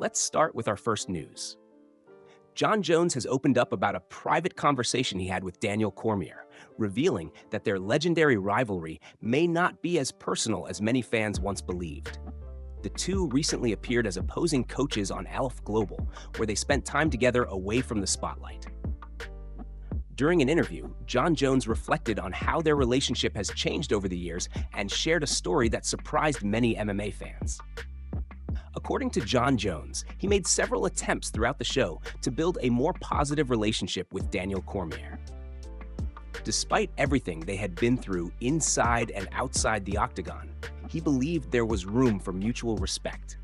Let's start with our first news. Jon Jones has opened up about a private conversation he had with Daniel Cormier, revealing that their legendary rivalry may not be as personal as many fans once believed. The two recently appeared as opposing coaches on Aleph Global, where they spent time together away from the spotlight. During an interview, Jon Jones reflected on how their relationship has changed over the years and shared a story that surprised many MMA fans. According to Jon Jones, he made several attempts throughout the show to build a more positive relationship with Daniel Cormier. Despite everything they had been through inside and outside the octagon, he believed there was room for mutual respect.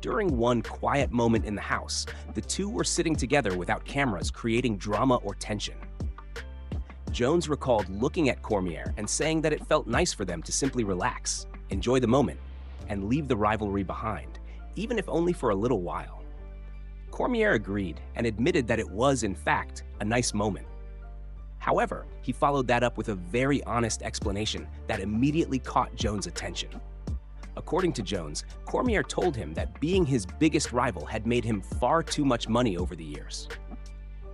During one quiet moment in the house, the two were sitting together without cameras, creating drama or tension. Jones recalled looking at Cormier and saying that it felt nice for them to simply relax, enjoy the moment, and leave the rivalry behind, even if only for a little while. Cormier agreed and admitted that it was, in fact, a nice moment. However, he followed that up with a very honest explanation that immediately caught Jones' attention. According to Jones, Cormier told him that being his biggest rival had made him far too much money over the years.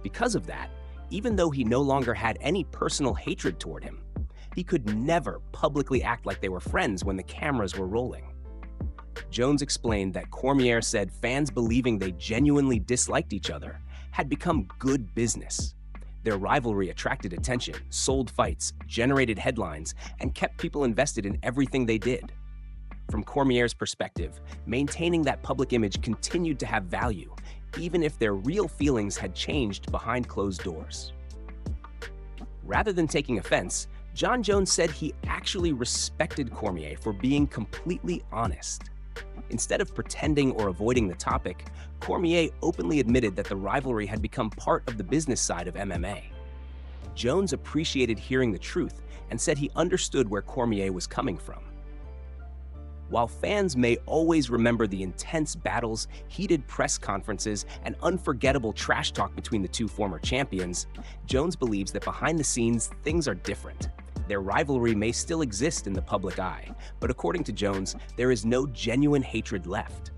Because of that, even though he no longer had any personal hatred toward him, he could never publicly act like they were friends when the cameras were rolling. Jones explained that Cormier said fans believing they genuinely disliked each other had become good business. Their rivalry attracted attention, sold fights, generated headlines, and kept people invested in everything they did. From Cormier's perspective, maintaining that public image continued to have value, even if their real feelings had changed behind closed doors. Rather than taking offense, Jon Jones said he actually respected Cormier for being completely honest. Instead of pretending or avoiding the topic, Cormier openly admitted that the rivalry had become part of the business side of MMA. Jones appreciated hearing the truth and said he understood where Cormier was coming from. While fans may always remember the intense battles, heated press conferences, and unforgettable trash talk between the two former champions, Jones believes that behind the scenes, things are different. Their rivalry may still exist in the public eye, but according to Jones, there is no genuine hatred left.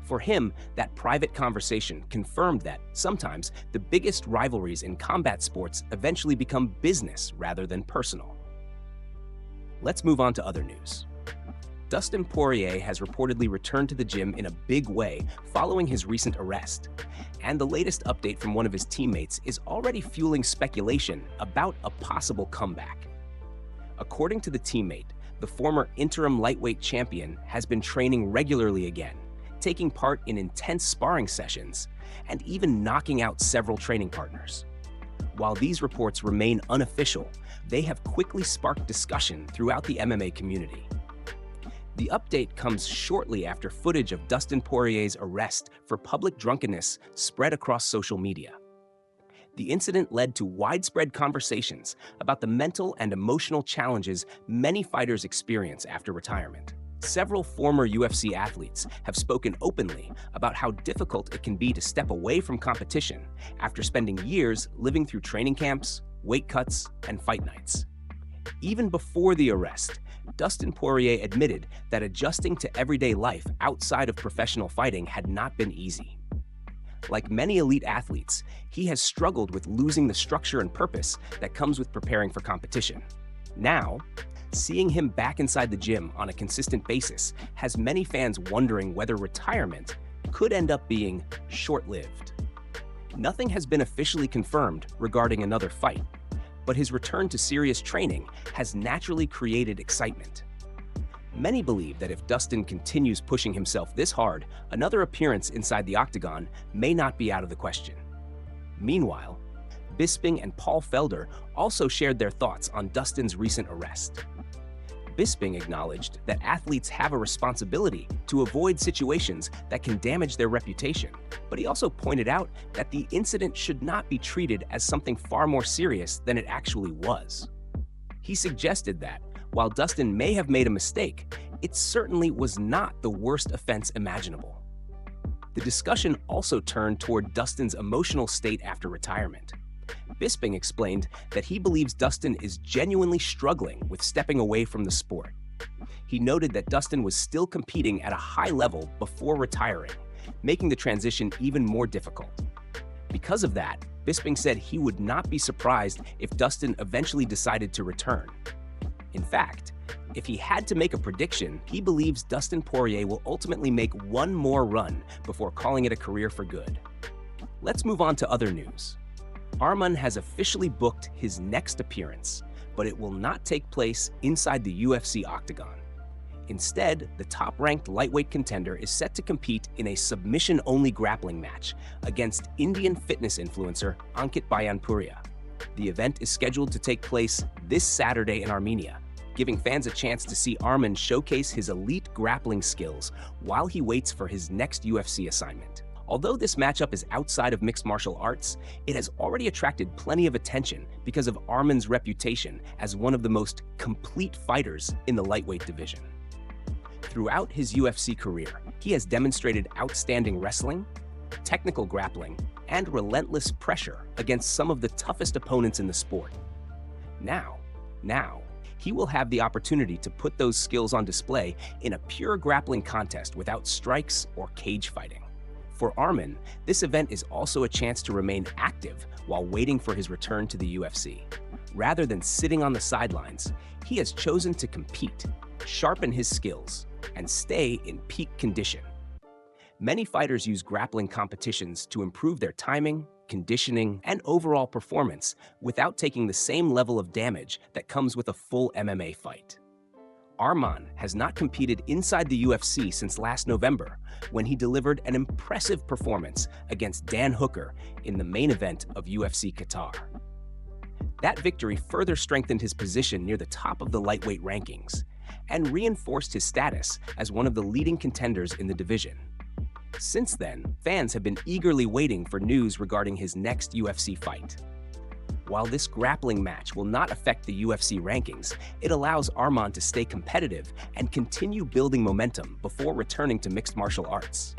For him, that private conversation confirmed that, sometimes, the biggest rivalries in combat sports eventually become business rather than personal. Let's move on to other news. Dustin Poirier has reportedly returned to the gym in a big way following his recent arrest, and the latest update from one of his teammates is already fueling speculation about a possible comeback. According to the teammate, the former interim lightweight champion has been training regularly again, taking part in intense sparring sessions, and even knocking out several training partners. While these reports remain unofficial, they have quickly sparked discussion throughout the MMA community. The update comes shortly after footage of Dustin Poirier's arrest for public drunkenness spread across social media. The incident led to widespread conversations about the mental and emotional challenges many fighters experience after retirement. Several former UFC athletes have spoken openly about how difficult it can be to step away from competition after spending years living through training camps, weight cuts, and fight nights. Even before the arrest, Dustin Poirier admitted that adjusting to everyday life outside of professional fighting had not been easy. Like many elite athletes, he has struggled with losing the structure and purpose that comes with preparing for competition. Now, seeing him back inside the gym on a consistent basis has many fans wondering whether retirement could end up being short-lived. Nothing has been officially confirmed regarding another fight, but his return to serious training has naturally created excitement. Many believe that if Dustin continues pushing himself this hard, another appearance inside the octagon may not be out of the question. Meanwhile, Bisping and Paul Felder also shared their thoughts on Dustin's recent arrest. Bisping acknowledged that athletes have a responsibility to avoid situations that can damage their reputation, but he also pointed out that the incident should not be treated as something far more serious than it actually was. He suggested that, while Dustin may have made a mistake, it certainly was not the worst offense imaginable. The discussion also turned toward Dustin's emotional state after retirement. Bisping explained that he believes Dustin is genuinely struggling with stepping away from the sport. He noted that Dustin was still competing at a high level before retiring, making the transition even more difficult. Because of that, Bisping said he would not be surprised if Dustin eventually decided to return. In fact, if he had to make a prediction, he believes Dustin Poirier will ultimately make one more run before calling it a career for good. Let's move on to other news. Arman has officially booked his next appearance, but it will not take place inside the UFC octagon. Instead, the top-ranked lightweight contender is set to compete in a submission-only grappling match against Indian fitness influencer Ankit Bhayanpuria. The event is scheduled to take place this Saturday in Armenia, giving fans a chance to see Arman showcase his elite grappling skills while he waits for his next UFC assignment. Although this matchup is outside of mixed martial arts, it has already attracted plenty of attention because of Arman's reputation as one of the most complete fighters in the lightweight division. Throughout his UFC career, he has demonstrated outstanding wrestling, technical grappling, and relentless pressure against some of the toughest opponents in the sport. Now, he will have the opportunity to put those skills on display in a pure grappling contest without strikes or cage fighting. For Arman, this event is also a chance to remain active while waiting for his return to the UFC. Rather than sitting on the sidelines, he has chosen to compete, sharpen his skills, and stay in peak condition. Many fighters use grappling competitions to improve their timing, conditioning, and overall performance without taking the same level of damage that comes with a full MMA fight. Arman has not competed inside the UFC since last November, when he delivered an impressive performance against Dan Hooker in the main event of UFC Qatar. That victory further strengthened his position near the top of the lightweight rankings and reinforced his status as one of the leading contenders in the division. Since then, fans have been eagerly waiting for news regarding his next UFC fight. While this grappling match will not affect the UFC rankings, it allows Arman to stay competitive and continue building momentum before returning to mixed martial arts.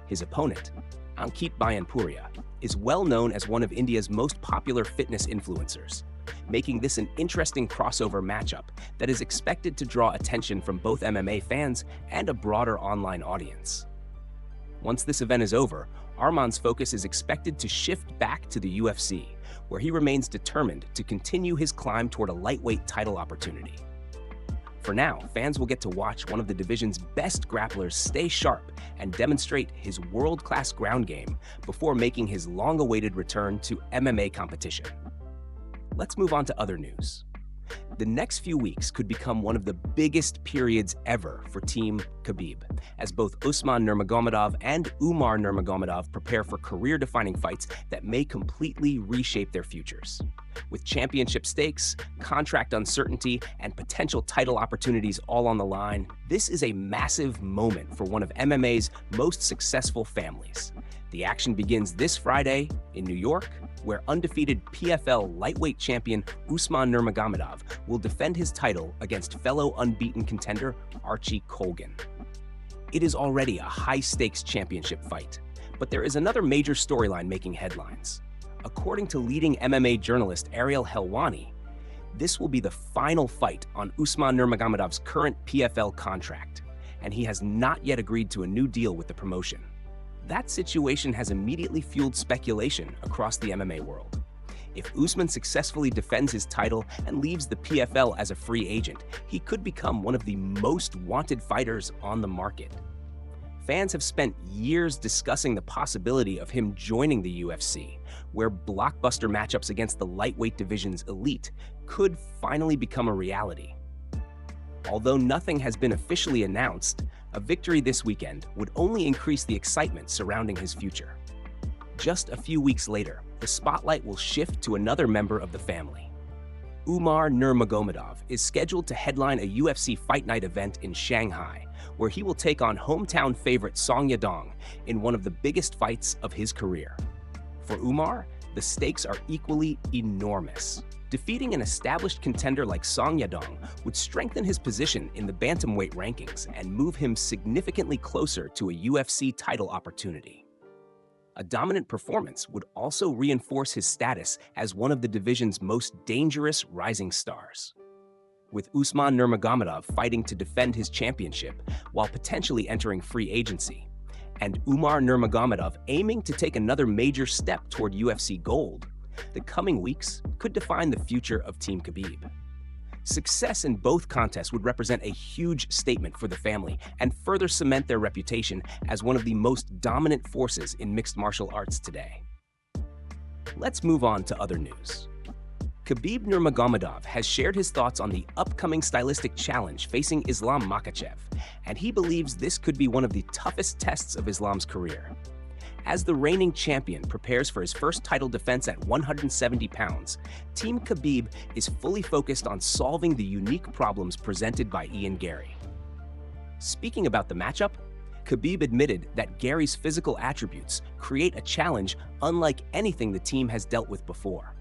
His opponent, Ankit Bhayanpuria, is well known as one of India's most popular fitness influencers, making this an interesting crossover matchup that is expected to draw attention from both MMA fans and a broader online audience. Once this event is over, Arman's focus is expected to shift back to the UFC, where he remains determined to continue his climb toward a lightweight title opportunity. For now, fans will get to watch one of the division's best grapplers stay sharp and demonstrate his world-class ground game before making his long-awaited return to MMA competition. Let's move on to other news. The next few weeks could become one of the biggest periods ever for Team Khabib, as both Usman Nurmagomedov and Umar Nurmagomedov prepare for career-defining fights that may completely reshape their futures. With championship stakes, contract uncertainty, and potential title opportunities all on the line, this is a massive moment for one of MMA's most successful families. The action begins this Friday in New York, where undefeated PFL lightweight champion Usman Nurmagomedov will defend his title against fellow unbeaten contender Archie Colgan. It is already a high-stakes championship fight, but there is another major storyline making headlines. According to leading MMA journalist Ariel Helwani, this will be the final fight on Usman Nurmagomedov's current PFL contract, and he has not yet agreed to a new deal with the promotion. That situation has immediately fueled speculation across the MMA world. If Usman successfully defends his title and leaves the PFL as a free agent, he could become one of the most wanted fighters on the market. Fans have spent years discussing the possibility of him joining the UFC, where blockbuster matchups against the lightweight division's elite could finally become a reality. Although nothing has been officially announced, a victory this weekend would only increase the excitement surrounding his future. Just a few weeks later, the spotlight will shift to another member of the family. Umar Nurmagomedov is scheduled to headline a UFC Fight Night event in Shanghai, where he will take on hometown favorite Song Yadong in one of the biggest fights of his career. For Umar, the stakes are equally enormous. Defeating an established contender like Song Yadong would strengthen his position in the bantamweight rankings and move him significantly closer to a UFC title opportunity. A dominant performance would also reinforce his status as one of the division's most dangerous rising stars. With Usman Nurmagomedov fighting to defend his championship while potentially entering free agency, and Umar Nurmagomedov aiming to take another major step toward UFC gold, the coming weeks could define the future of Team Khabib. Success in both contests would represent a huge statement for the family and further cement their reputation as one of the most dominant forces in mixed martial arts today. Let's move on to other news. Khabib Nurmagomedov has shared his thoughts on the upcoming stylistic challenge facing Islam Makhachev, and he believes this could be one of the toughest tests of Islam's career. As the reigning champion prepares for his first title defense at 170 pounds, Team Khabib is fully focused on solving the unique problems presented by Ian Garry. Speaking about the matchup, Khabib admitted that Gary's physical attributes create a challenge unlike anything the team has dealt with before.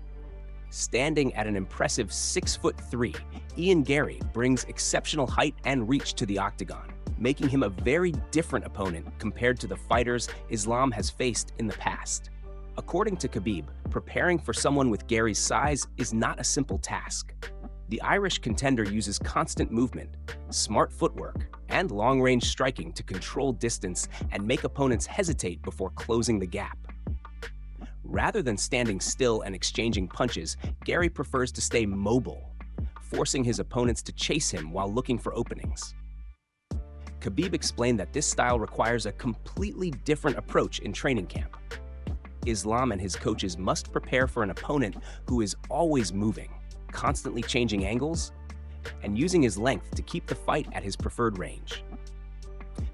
Standing at an impressive 6'3", Ian Garry brings exceptional height and reach to the octagon, making him a very different opponent compared to the fighters Islam has faced in the past. According to Khabib, preparing for someone with Gary's size is not a simple task. The Irish contender uses constant movement, smart footwork, and long-range striking to control distance and make opponents hesitate before closing the gap. Rather than standing still and exchanging punches, Garry prefers to stay mobile, forcing his opponents to chase him while looking for openings. Khabib explained that this style requires a completely different approach in training camp. Islam and his coaches must prepare for an opponent who is always moving, constantly changing angles, and using his length to keep the fight at his preferred range.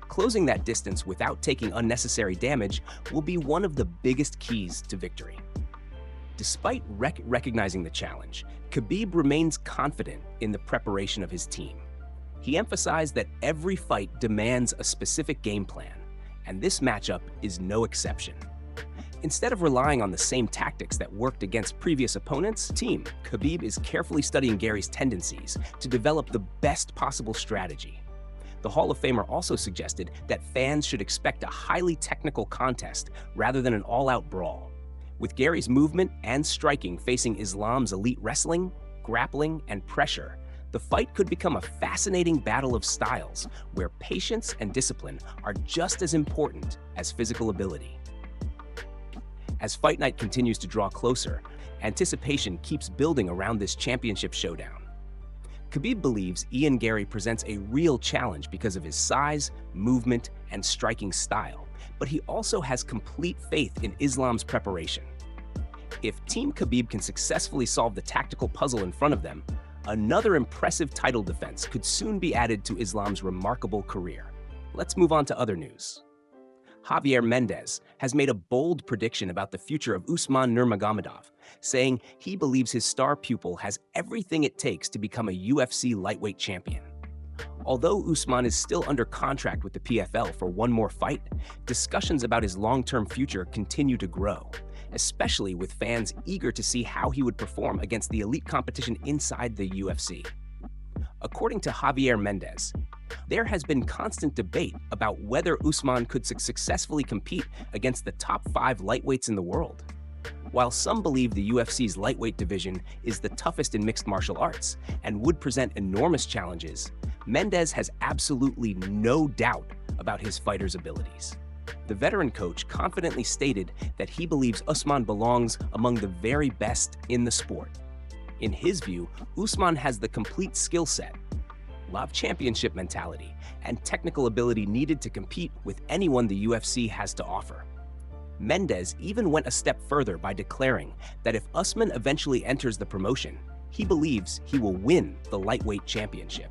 Closing that distance without taking unnecessary damage will be one of the biggest keys to victory. Despite recognizing the challenge, Khabib remains confident in the preparation of his team. He emphasized that every fight demands a specific game plan, and this matchup is no exception. Instead of relying on the same tactics that worked against previous opponents' team, Khabib is carefully studying Gary's tendencies to develop the best possible strategy. The Hall of Famer also suggested that fans should expect a highly technical contest rather than an all-out brawl. With Gary's movement and striking facing Islam's elite wrestling, grappling, and pressure, the fight could become a fascinating battle of styles where patience and discipline are just as important as physical ability. As Fight Night continues to draw closer, anticipation keeps building around this championship showdown. Khabib believes Ian Garry presents a real challenge because of his size, movement, and striking style, but he also has complete faith in Islam's preparation. If Team Khabib can successfully solve the tactical puzzle in front of them, another impressive title defense could soon be added to Islam's remarkable career. Let's move on to other news. Javier Mendez has made a bold prediction about the future of Usman Nurmagomedov, saying he believes his star pupil has everything it takes to become a UFC lightweight champion. Although Usman is still under contract with the PFL for one more fight, discussions about his long-term future continue to grow, especially with fans eager to see how he would perform against the elite competition inside the UFC. According to Javier Mendez, there has been constant debate about whether Usman could successfully compete against the top 5 lightweights in the world. While some believe the UFC's lightweight division is the toughest in mixed martial arts and would present enormous challenges, Mendez has absolutely no doubt about his fighter's abilities. The veteran coach confidently stated that he believes Usman belongs among the very best in the sport. In his view, Usman has the complete skill set, love championship mentality, and technical ability needed to compete with anyone the UFC has to offer. Mendez even went a step further by declaring that if Usman eventually enters the promotion, he believes he will win the lightweight championship.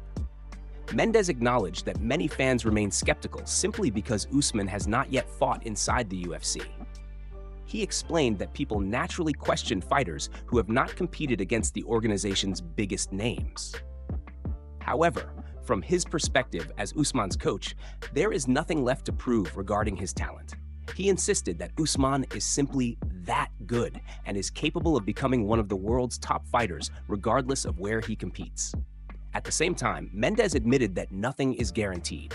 Mendez acknowledged that many fans remain skeptical simply because Usman has not yet fought inside the UFC. He explained that people naturally question fighters who have not competed against the organization's biggest names. However, from his perspective as Usman's coach, there is nothing left to prove regarding his talent. He insisted that Usman is simply that good and is capable of becoming one of the world's top fighters regardless of where he competes. At the same time, Mendez admitted that nothing is guaranteed.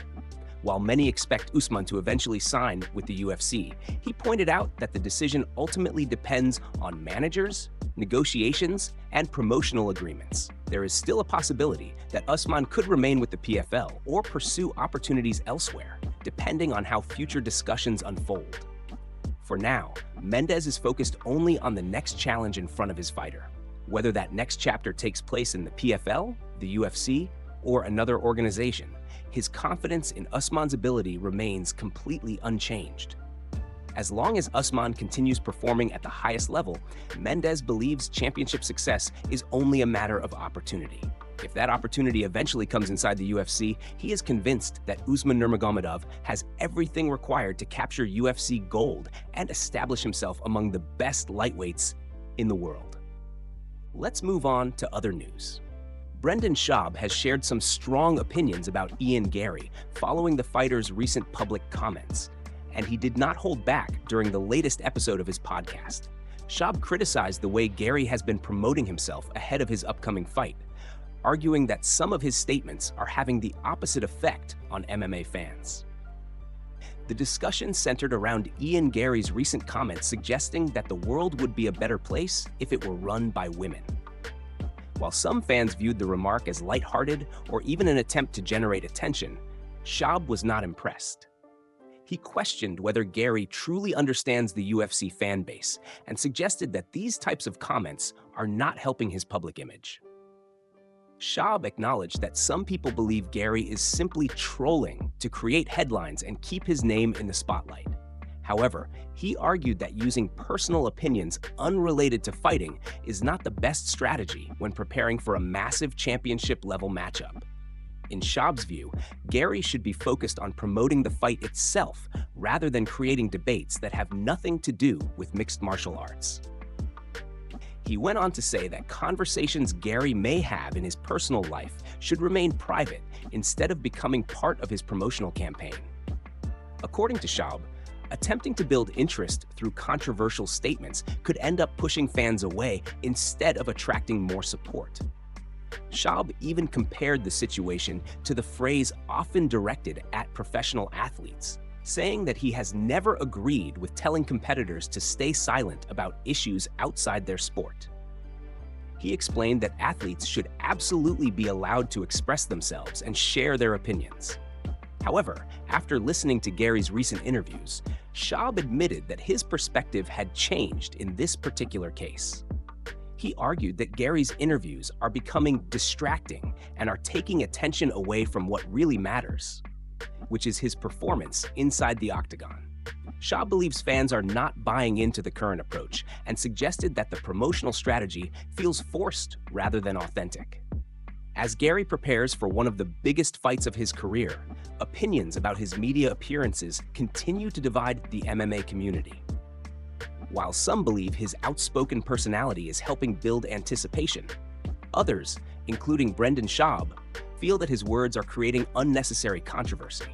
While many expect Usman to eventually sign with the UFC, he pointed out that the decision ultimately depends on managers, negotiations, and promotional agreements. There is still a possibility that Usman could remain with the PFL or pursue opportunities elsewhere, depending on how future discussions unfold. For now, Mendes is focused only on the next challenge in front of his fighter. Whether that next chapter takes place in the PFL, the UFC, or another organization, his confidence in Usman's ability remains completely unchanged. As long as Usman continues performing at the highest level, Mendes believes championship success is only a matter of opportunity. If that opportunity eventually comes inside the UFC, he is convinced that Usman Nurmagomedov has everything required to capture UFC gold and establish himself among the best lightweights in the world. Let's move on to other news. Brendan Schaub has shared some strong opinions about Ian Gary following the fighter's recent public comments, and he did not hold back during the latest episode of his podcast. Schaub criticized the way Gary has been promoting himself ahead of his upcoming fight, arguing that some of his statements are having the opposite effect on MMA fans. The discussion centered around Ian Gary's recent comments suggesting that the world would be a better place if it were run by women. While some fans viewed the remark as lighthearted or even an attempt to generate attention, Schaub was not impressed. He questioned whether Gary truly understands the UFC fan base and suggested that these types of comments are not helping his public image. Schaub acknowledged that some people believe Gary is simply trolling to create headlines and keep his name in the spotlight. However, he argued that using personal opinions unrelated to fighting is not the best strategy when preparing for a massive championship-level matchup. In Schaub's view, Gary should be focused on promoting the fight itself rather than creating debates that have nothing to do with mixed martial arts. He went on to say that conversations Gary may have in his personal life should remain private instead of becoming part of his promotional campaign. According to Schaub, attempting to build interest through controversial statements could end up pushing fans away instead of attracting more support. Schaub even compared the situation to the phrase often directed at professional athletes, saying that he has never agreed with telling competitors to stay silent about issues outside their sport. He explained that athletes should absolutely be allowed to express themselves and share their opinions. However, after listening to Gary's recent interviews, Schaub admitted that his perspective had changed in this particular case. He argued that Gary's interviews are becoming distracting and are taking attention away from what really matters, which is his performance inside the octagon. Schaub believes fans are not buying into the current approach and suggested that the promotional strategy feels forced rather than authentic. As Gary prepares for one of the biggest fights of his career, opinions about his media appearances continue to divide the MMA community. While some believe his outspoken personality is helping build anticipation, others, including Brendan Schaub, feel that his words are creating unnecessary controversy.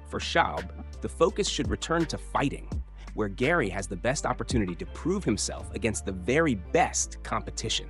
For Schaub, the focus should return to fighting, where Gary has the best opportunity to prove himself against the very best competition.